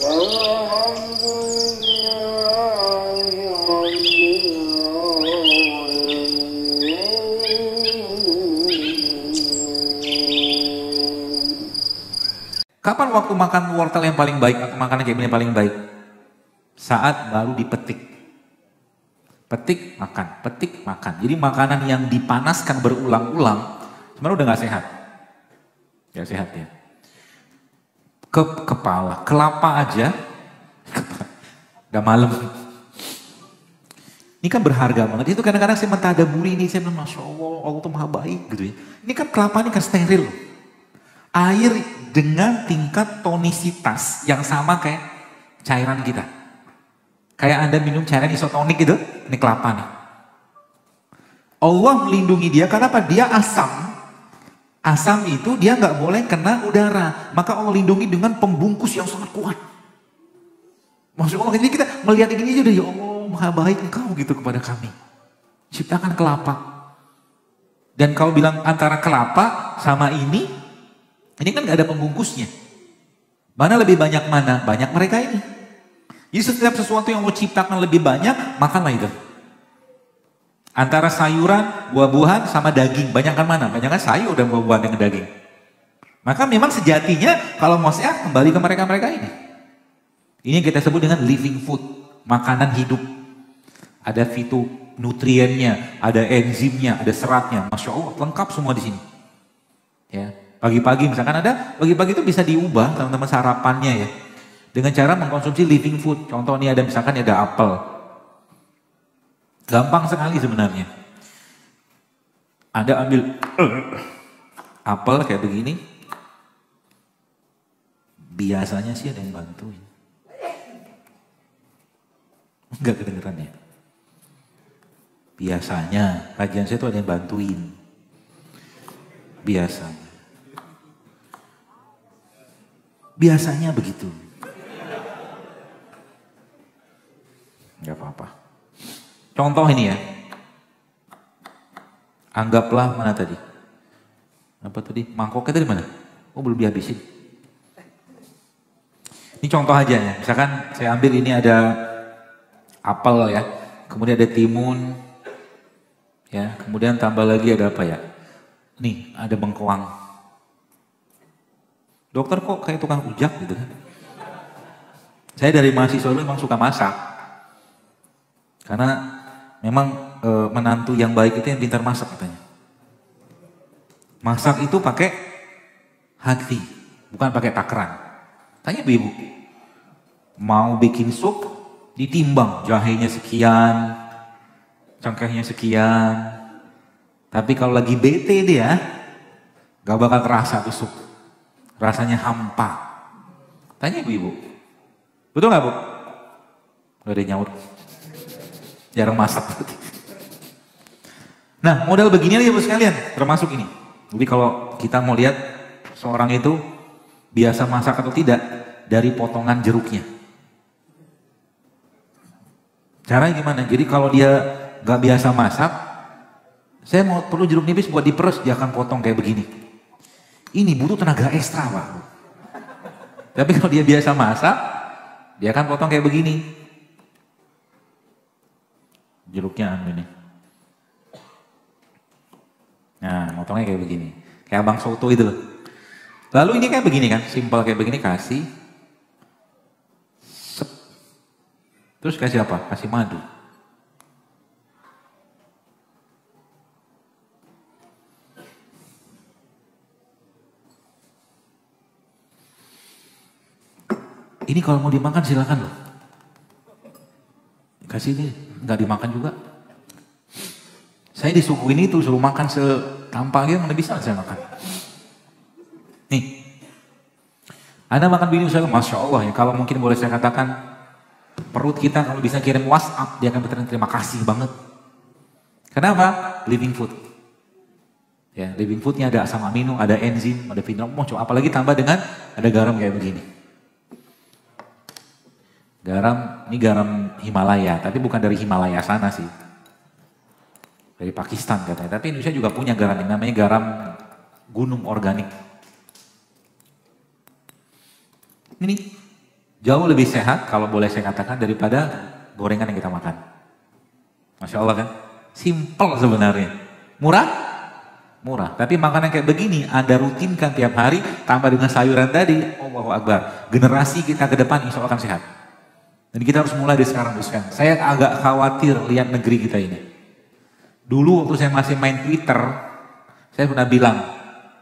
Kapan waktu makan wortel yang paling baik atau makanan kayak gini yang paling baik? Saat baru dipetik. Petik, makan, petik, makan. Jadi makanan yang dipanaskan berulang-ulang sebenarnya udah gak sehat. Gak sehat ya. Kepala, kelapa aja, udah malam. Ini kan berharga banget. Itu kadang-kadang saya mentadaburi ini, saya bilang Masya Allah, Allah tuh maha baik gitu ya. Ini kan kelapa ini kan steril. Air dengan tingkat tonisitas yang sama kayak cairan kita. Kayak Anda minum cairan isotonik gitu, ini kelapa nih. Allah melindungi dia karena apa? Dia asam. Asam itu dia nggak boleh kena udara. Maka Allah lindungi dengan pembungkus yang sangat kuat. Maksud Allah, jadi kita melihat ini aja udah, ya Allah maha baik engkau gitu kepada kami. Ciptakan kelapa. Dan kau bilang antara kelapa sama ini kan gak ada pembungkusnya. Mana lebih banyak mana? Banyak mereka ini. Jadi setiap sesuatu yang mau ciptakan lebih banyak, makanlah itu. Antara sayuran, buah-buahan sama daging. Banyakkan mana? Banyakkan sayur dan buah-buahan dengan daging. Maka memang sejatinya kalau mau sehat kembali ke mereka-mereka ini. Ini yang kita sebut dengan living food. Makanan hidup. Ada fitonutriennya, ada enzimnya, ada seratnya. Masya Allah, lengkap semua di sini. Ya. Pagi-pagi misalkan ada, pagi-pagi itu bisa diubah teman-teman sarapannya ya. Dengan cara mengkonsumsi living food. Contoh ini ada misalkan ada apel. Gampang sekali sebenarnya. Anda ambil apel kayak begini. Biasanya sih ada yang bantuin. Enggak kedengeran ya. Biasanya, kajian saya itu ada yang bantuin. Biasanya begitu. Gak apa-apa. Contoh ini ya. Anggaplah mana tadi? Apa tadi? Mangkoknya tadi mana? Oh belum dihabisin. Ini contoh aja ya. Misalkan saya ambil ini ada apel ya. Kemudian ada timun. Ya, kemudian tambah lagi ada apa ya? Nih, ada bengkoang. Dokter kok kayak tukang ujak gitu kan. Saya dari mahasiswa dulu memang suka masak. Karena memang menantu yang baik itu yang pintar masak katanya. Masak itu pakai hati, bukan pakai takaran. Tanya ibu, mau bikin sup ditimbang, jahenya sekian, cengkehnya sekian. Tapi kalau lagi bete dia, gak bakal terasa tuh sup. Rasanya hampa. Tanya ibu-ibu. Betul gak Bu? Gak ada nyaut. Jarang masak. Nah model begini aja Bu sekalian. Termasuk ini. Jadi kalau kita mau lihat seorang itu biasa masak atau tidak dari potongan jeruknya. Caranya gimana? Jadi kalau dia gak biasa masak, saya mau perlu jeruk nipis buat diperes, dia akan potong kayak begini. Ini butuh tenaga ekstra Pak. Tapi kalau dia biasa masak, dia akan potong kayak begini. Jeruknya ini. Nah, potongnya kayak begini. Kayak abang soto itu loh. Lalu ini kayak begini kan, simpel kayak begini, kasih. Sep. Terus kasih apa? Kasih madu. Ini kalau mau dimakan silakan loh. Kasih ini, nggak dimakan juga. Saya disuguhin itu, suruh makan tanpa dia mana bisa saya makan. Nih, Anda makan begini saya, Masya Allah ya, kalau mungkin boleh saya katakan, perut kita kalau bisa kirim WhatsApp, dia akan berterima kasih banget. Kenapa? Living food. Ya, living foodnya ada asam amino, ada enzim, ada mineral, apalagi tambah dengan ada garam kayak begini. Garam, ini garam Himalaya, tapi bukan dari Himalaya sana sih. Dari Pakistan katanya, tapi Indonesia juga punya garam yang namanya garam gunung organik. Ini Jauh lebih sehat kalau boleh saya katakan daripada gorengan yang kita makan. Masya Allah kan? Simple sebenarnya. Murah? Murah. Tapi makanan kayak begini Anda rutinkan tiap hari tambah dengan sayuran tadi, Allahu Akbar. Generasi kita ke depan insya Allah akan sehat. Dan kita harus mulai dari sekarang. Saya agak khawatir lihat negeri kita ini. Dulu waktu saya masih main Twitter, saya pernah bilang,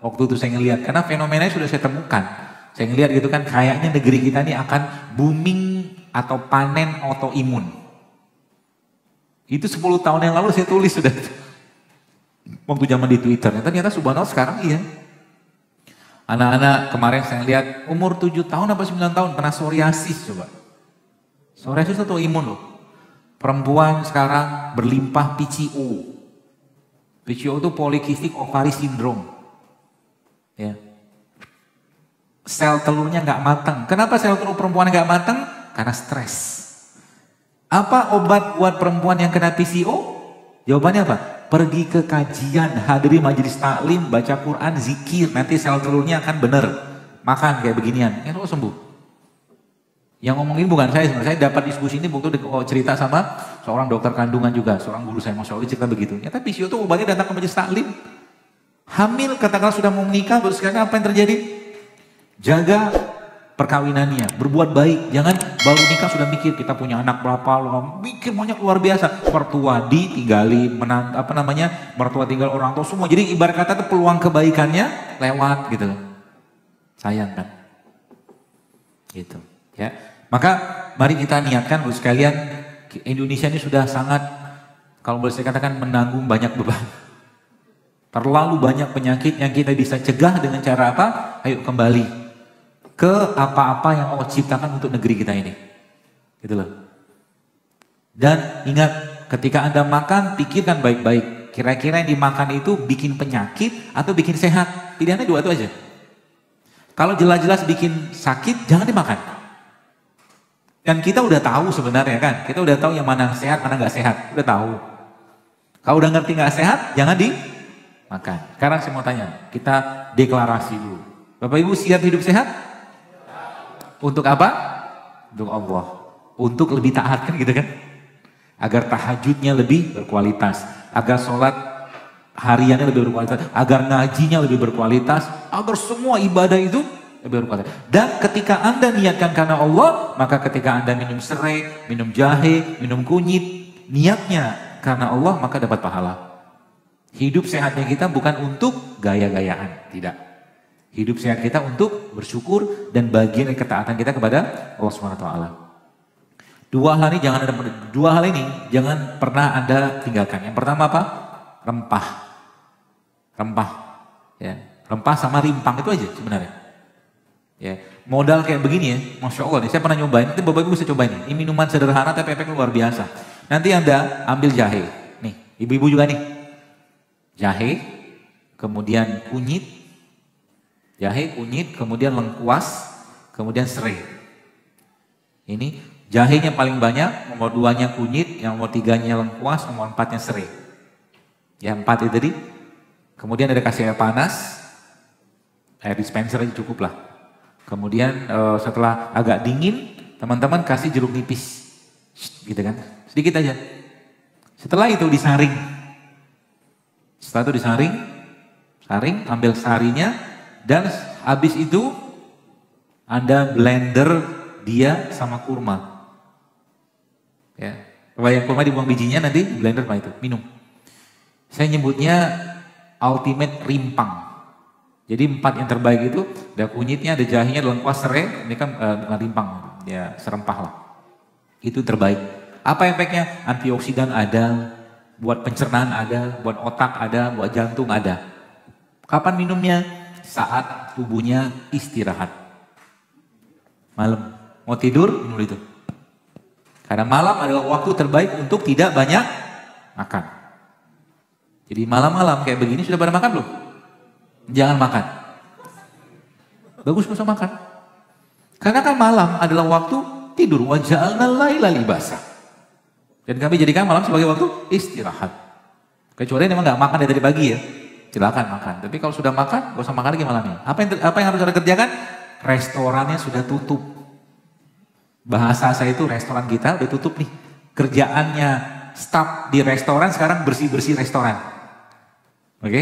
waktu itu saya ngelihat, karena fenomenanya sudah saya temukan. Saya ngelihat gitu kan, kayaknya negeri kita ini akan booming atau panen autoimun. Itu 10 tahun yang lalu saya tulis sudah. Waktu zaman di Twitter, ternyata subhanallah sekarang iya. Anak-anak kemarin saya lihat umur 7 tahun apa 9 tahun kena psoriasis coba. Psoriasis itu autoimun loh. Perempuan sekarang berlimpah PCO. PCO itu polycystic ovary syndrome. Ya. Sel telurnya nggak matang. Kenapa sel telur perempuan nggak matang? Karena stres. Apa obat buat perempuan yang kena PCO? Jawabannya apa? Pergi ke kajian, hadiri majelis taklim, baca Quran, zikir. Nanti sel telurnya akan benar. Makan kayak beginian. Itu sembuh. Yang ngomongin bukan saya sebenarnya. Saya dapat diskusi ini waktu cerita sama seorang dokter kandungan juga. Seorang guru saya, Masya Allah, cerita begitu. Ternyata PCO itu obatnya datang ke majelis taklim. Hamil, katakanlah sudah mau menikah, terus sekarang apa yang terjadi? Jaga perkawinannya, berbuat baik. Jangan baru nikah sudah mikir kita punya anak berapa, mikir banyak luar biasa. Mertua ditinggali, mertua tinggal orang tua semua. Jadi ibarat kata itu peluang kebaikannya lewat gitu. Sayang kan? Gitu. Ya. Maka mari kita niatkan Bapak sekalian, Indonesia ini sudah sangat, kalau boleh saya katakan, menanggung banyak beban. Terlalu banyak penyakit yang kita bisa cegah dengan cara apa? Ayo kembali ke apa-apa yang Allah ciptakan untuk negeri kita ini. Gitu loh. Dan ingat, ketika Anda makan, pikirkan baik-baik. Kira-kira yang dimakan itu bikin penyakit atau bikin sehat? Pilihannya dua itu aja. Kalau jelas-jelas bikin sakit, jangan dimakan. Dan kita udah tahu sebenarnya kan, kita udah tahu yang mana sehat, mana nggak sehat, udah tahu. Kalau udah ngerti nggak sehat, jangan dimakan. Sekarang saya mau tanya, kita deklarasi dulu. Bapak Ibu siap hidup sehat? Untuk apa? Untuk Allah. Untuk lebih taat kan gitu kan? Agar tahajudnya lebih berkualitas, agar sholat hariannya lebih berkualitas, agar ngajinya lebih berkualitas, agar semua ibadah itu lebih berkualitas. Dan ketika Anda niatkan karena Allah, maka ketika Anda minum serai, minum jahe, minum kunyit, niatnya karena Allah, maka dapat pahala. Hidup sehatnya kita bukan untuk gaya-gayaan, tidak. Hidup sehat kita untuk bersyukur dan bagian dari ketaatan kita kepada Allah SWT. Dua hal ini jangan pernah Anda tinggalkan. Yang pertama apa? Rempah. Ya. Rempah sama rimpang itu aja sebenarnya. Ya, modal kayak begini ya, Masya Allah nih, saya pernah nyobain, nanti Bapak Ibu bisa cobain nih. Ini minuman sederhana tapi efeknya luar biasa. Nanti Anda ambil jahe, nih, ibu-ibu juga nih. Jahe, kemudian kunyit, kemudian lengkuas, kemudian serai. Ini jahenya paling banyak, nomor 2-nya kunyit, yang nomor 3-nya lengkuas, nomor 4-nya serai. Ya 4 itu tadi. Kemudian ada kasih air panas, air dispenser aja cukup lah. Kemudian setelah agak dingin, teman-teman kasih jeruk nipis, gitu kan, sedikit aja. Setelah itu disaring. Ambil sarinya, dan habis itu Anda blender dia sama kurma. Ya, yang kurma dibuang bijinya, nanti blender sama itu, minum. Saya nyebutnya ultimate rimpang. Jadi 4 yang terbaik itu, ada kunyitnya, ada jahenya, ada lengkuas, serai, ini kan rimpang, ya serempah lah. Itu terbaik. Apa efeknya? Antioksidan ada, buat pencernaan ada, buat otak ada, buat jantung ada. Kapan minumnya? Saat tubuhnya istirahat. Malam, mau tidur, minum itu. Karena malam adalah waktu terbaik untuk tidak banyak makan. Jadi malam-malam kayak begini sudah pada makan belum? Jangan makan. Bagus gak usah makan. Karena kan malam adalah waktu tidur. Wa ja'alna laila libasa. Dan kami jadikan malam sebagai waktu istirahat. Kecuali memang gak makan dari tadi pagi ya. Silakan makan. Tapi kalau sudah makan, gak usah makan lagi malamnya. Apa yang harus Anda kerjakan? Restorannya sudah tutup. Bahasa saya itu restoran kita udah tutup nih. Kerjaannya staf di restoran sekarang bersih-bersih restoran. Oke?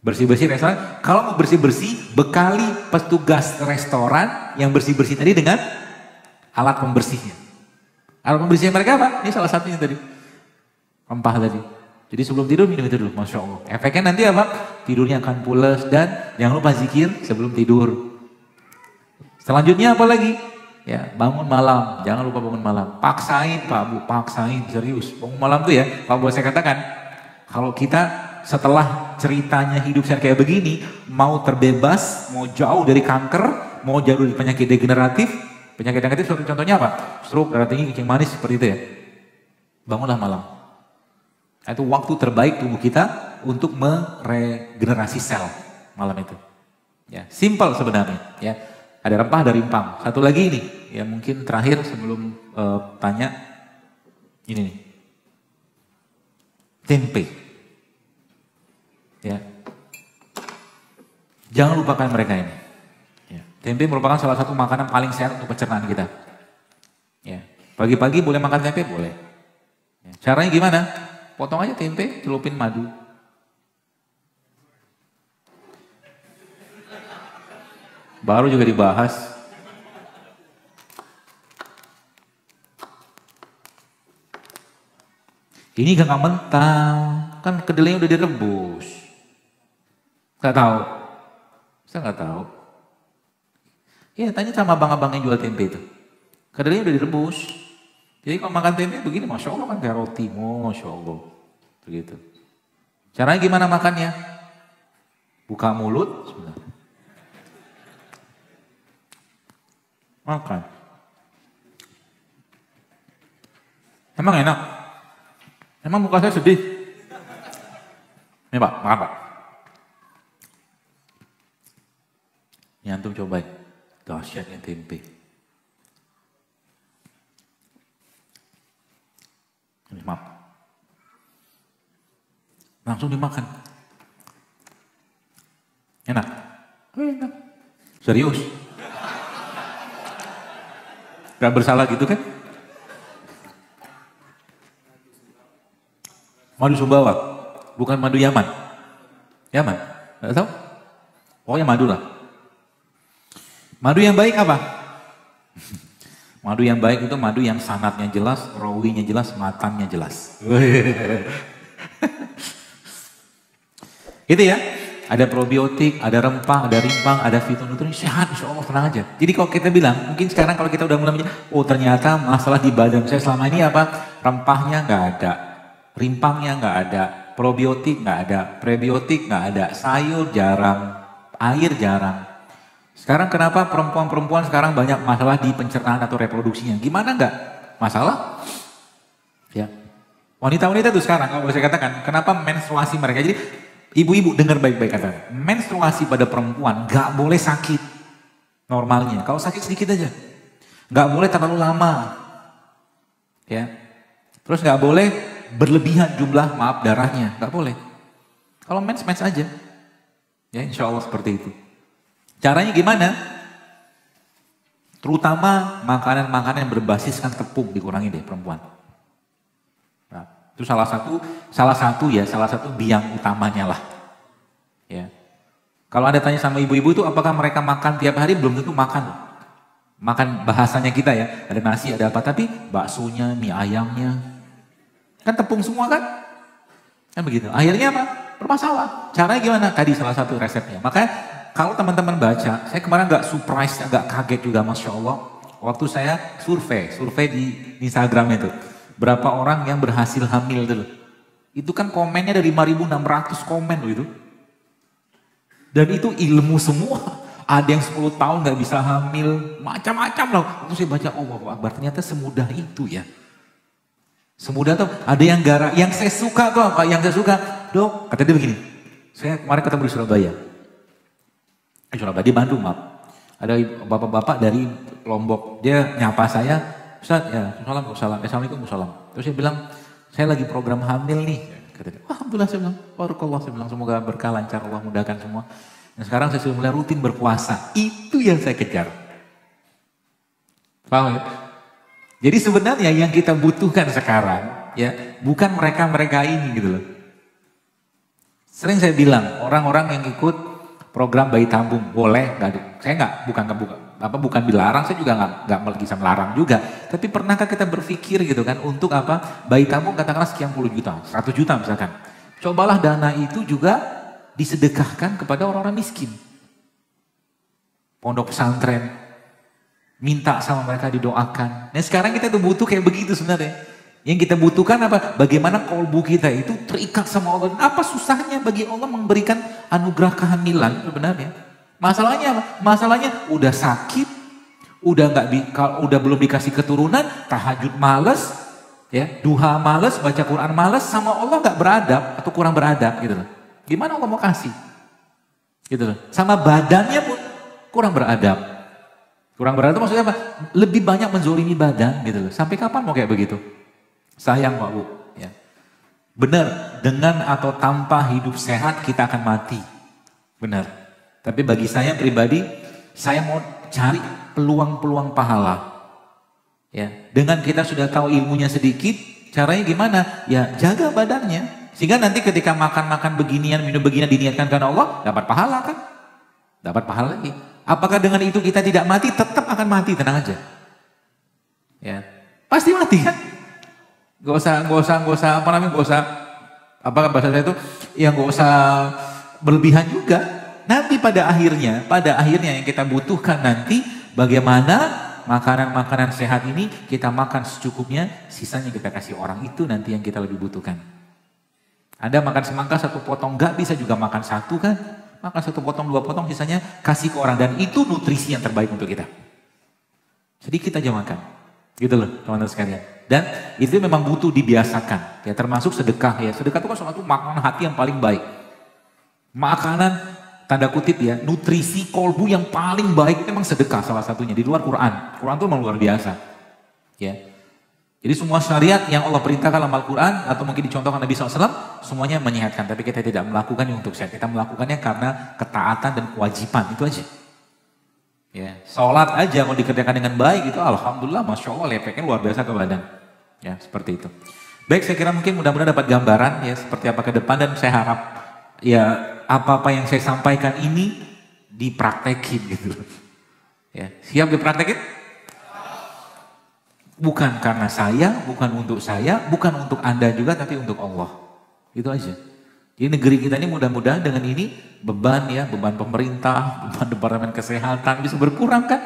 Bersih-bersih restoran. Kalau mau bersih-bersih, bekali petugas restoran yang bersih-bersih tadi dengan alat pembersihnya. Alat pembersih mereka apa? Ini salah satunya tadi. Rempah tadi. Jadi sebelum tidur minum itu dulu, Masya Allah. Efeknya nanti apa? Tidurnya akan pules dan jangan lupa zikir sebelum tidur. Selanjutnya apa lagi? Ya, bangun malam. Jangan lupa bangun malam. Paksain Pak Bu, paksain serius. Bangun malam tuh ya, Pak Bu saya katakan. Kalau kita setelah ceritanya hidup saya kayak begini, mau terbebas, mau jauh dari kanker, mau jauh dari penyakit degeneratif. Penyakit negatif contohnya apa? Stroke, darah tinggi, kencing manis, seperti itu ya. Bangunlah malam. Itu waktu terbaik tubuh kita untuk meregenerasi sel malam itu. Ya, simple sebenarnya. Ya, ada rempah, ada rimpang. Satu lagi ini, ya mungkin terakhir sebelum tanya, ini nih, tempe. Ya, jangan lupakan mereka ini. Ya, tempe merupakan salah satu makanan paling sehat untuk pencernaan kita. Ya, pagi-pagi boleh makan tempe boleh. Ya, caranya gimana? Potong aja tempe, celupin madu. Baru juga dibahas. Ini gak mentah, kan kedelainya udah direbus. Gak tahu? Saya gak tahu. Iya, tanya sama abang-abang yang jual tempe itu. Kedelainya udah direbus. Jadi kalau makan tempe begini, Masya Allah kan kayak roti, Masya Allah. Begitu. Caranya gimana makannya? Buka mulut, sebentar. Makan. Emang enak? Emang muka saya sedih? Ini Pak, makan Pak. Ini antum cobain. Dahsyatnya tempe. Maaf. Langsung dimakan. Enak? Enak. Serius? Gak bersalah gitu kan? Madu Sumbawa, bukan madu Yaman. Yaman? Gak tahu? Pokoknya madu lah. Madu yang baik apa? Madu yang baik itu madu yang sanatnya jelas, rawinya jelas, matannya jelas. Itu ya, ada probiotik, ada rempah, ada rimpang, ada fitonutrisi, sehat insya Allah, tenang aja. Jadi kalau kita bilang, mungkin sekarang kalau kita udah mulai, oh ternyata masalah di badan saya selama ini apa? Rempahnya nggak ada, rimpangnya nggak ada, probiotik nggak ada, prebiotik nggak ada, sayur jarang, air jarang. Sekarang kenapa perempuan-perempuan sekarang banyak masalah di pencernaan atau reproduksinya? Gimana enggak? Masalah? Ya. Wanita-wanita itu sekarang, kalau boleh saya katakan, kenapa menstruasi mereka? Jadi ibu-ibu dengar baik-baik kata, menstruasi pada perempuan nggak boleh sakit normalnya. Kalau sakit sedikit aja, nggak boleh terlalu lama, ya. Terus nggak boleh berlebihan jumlah darahnya, nggak boleh. Kalau mens aja, ya insya Allah seperti itu. Caranya gimana? Terutama makanan-makanan yang berbasiskan tepung dikurangi deh perempuan. Nah, itu salah satu biang utamanya lah. Ya. Kalau Anda tanya sama ibu-ibu itu apakah mereka makan tiap hari, belum tentu makan. Makan bahasanya kita ya, ada nasi, ada apa, tapi baksonya, mie ayamnya, kan tepung semua kan? Kan begitu. Akhirnya apa? Bermasalah. Caranya gimana? Tadi salah satu resepnya. Makanya kalau teman-teman baca, saya kemarin agak surprise, agak kaget juga Masya Allah. Waktu saya survei di Instagram itu. Berapa orang yang berhasil hamil dulu. Itu kan komennya dari 5.600 komen loh itu. Dan itu ilmu semua. Ada yang 10 tahun gak bisa hamil, macam-macam loh. Waktu saya baca, oh Akbar ternyata semudah itu ya. Semudah tuh, ada yang yang saya suka tuh apa? Yang saya suka, dok, kata dia begini. Saya kemarin ketemu di Surabaya. Di Bandung maaf. Ada bapak-bapak dari Lombok, dia nyapa saya, Ustaz, ya, Assalamualaikum, Terus dia bilang, saya lagi program hamil nih. Kata dia, alhamdulillah saya bilang, barakallah, saya bilang semoga berkah lancar, Allah mudahkan semua. Dan sekarang saya sudah mulai rutin berpuasa, itu yang saya kejar. Paham ya? Jadi sebenarnya yang kita butuhkan sekarang ya bukan mereka-mereka ini gitu loh. Sering saya bilang orang-orang yang ikut program bayi tabung boleh, saya bukan dilarang, saya juga nggak bisa melarang juga. Tapi pernahkah kita berpikir gitu kan untuk apa bayi tabung katakanlah sekian puluh juta, 100 juta misalkan. Cobalah dana itu juga disedekahkan kepada orang-orang miskin. Pondok pesantren, minta sama mereka didoakan. Nah sekarang kita tuh butuh kayak begitu sebenarnya. Yang kita butuhkan apa? Bagaimana kolbu kita itu terikat sama Allah. Apa susahnya bagi Allah memberikan anugerah kehamilan sebenarnya? Masalahnya apa? Masalahnya udah sakit, udah belum dikasih keturunan, tahajud males, ya, duha males, baca Quran males, sama Allah nggak beradab atau kurang beradab gitu loh. Gimana Allah mau kasih? Gitu loh. Sama badannya pun kurang beradab. Kurang beradab maksudnya apa? Lebih banyak menzolimi badan gitu loh. Sampai kapan mau kayak begitu? Sayang Pak Bu. Ya. Benar, dengan atau tanpa hidup sehat kita akan mati. Benar. Tapi bagi saya pribadi, saya mau cari peluang-peluang pahala. Ya, dengan kita sudah tahu ilmunya sedikit, caranya gimana? Ya, jaga badannya. Sehingga nanti ketika makan-makan beginian, minum beginian diniatkan karena Allah, dapat pahala kan? Dapat pahala lagi. Apakah dengan itu kita tidak mati? Tetap akan mati, tenang aja. Ya, pasti mati kan? Gak usah, apa bahasa saya itu, ya gak usah berlebihan juga. Nanti pada akhirnya yang kita butuhkan nanti, bagaimana makanan-makanan sehat ini kita makan secukupnya, sisanya kita kasih orang, itu nanti yang kita lebih butuhkan. Anda makan semangka satu potong, gak bisa juga makan satu kan? Makan satu potong, dua potong, sisanya kasih ke orang, dan itu nutrisi yang terbaik untuk kita. Sedikit aja makan, gitu loh teman-teman sekalian. Dan itu memang butuh dibiasakan, ya termasuk sedekah ya. Sedekah itu kan suatu makanan hati yang paling baik. Makanan tanda kutip ya, nutrisi kolbu yang paling baik itu memang sedekah salah satunya di luar Quran. Quran itu memang luar biasa. Ya. Jadi semua syariat yang Allah perintahkan dalam Al-Quran atau mungkin dicontohkan Nabi SAW semuanya menyehatkan, tapi kita tidak melakukannya untuk sehat. Kita melakukannya karena ketaatan dan kewajiban, itu aja. Ya, sholat aja kalau dikerjakan dengan baik itu alhamdulillah, masya Allah efeknya luar biasa ke badan. Ya, seperti itu. Baik, saya kira mungkin mudah-mudahan dapat gambaran ya seperti apa ke depan, dan saya harap ya apa-apa yang saya sampaikan ini dipraktekin gitu. Ya, siap dipraktekin? Bukan karena saya, bukan untuk saya, bukan untuk Anda juga, tapi untuk Allah. Itu aja. Jadi negeri kita ini mudah-mudahan dengan ini beban ya, beban pemerintah, beban Departemen Kesehatan bisa berkurang kan?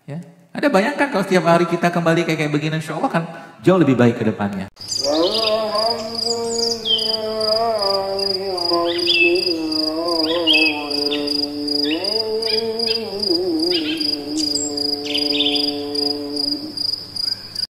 Ya. Ada bayangkan kalau setiap hari kita kembali kayak begini, insya Allah kan jauh lebih baik ke depannya.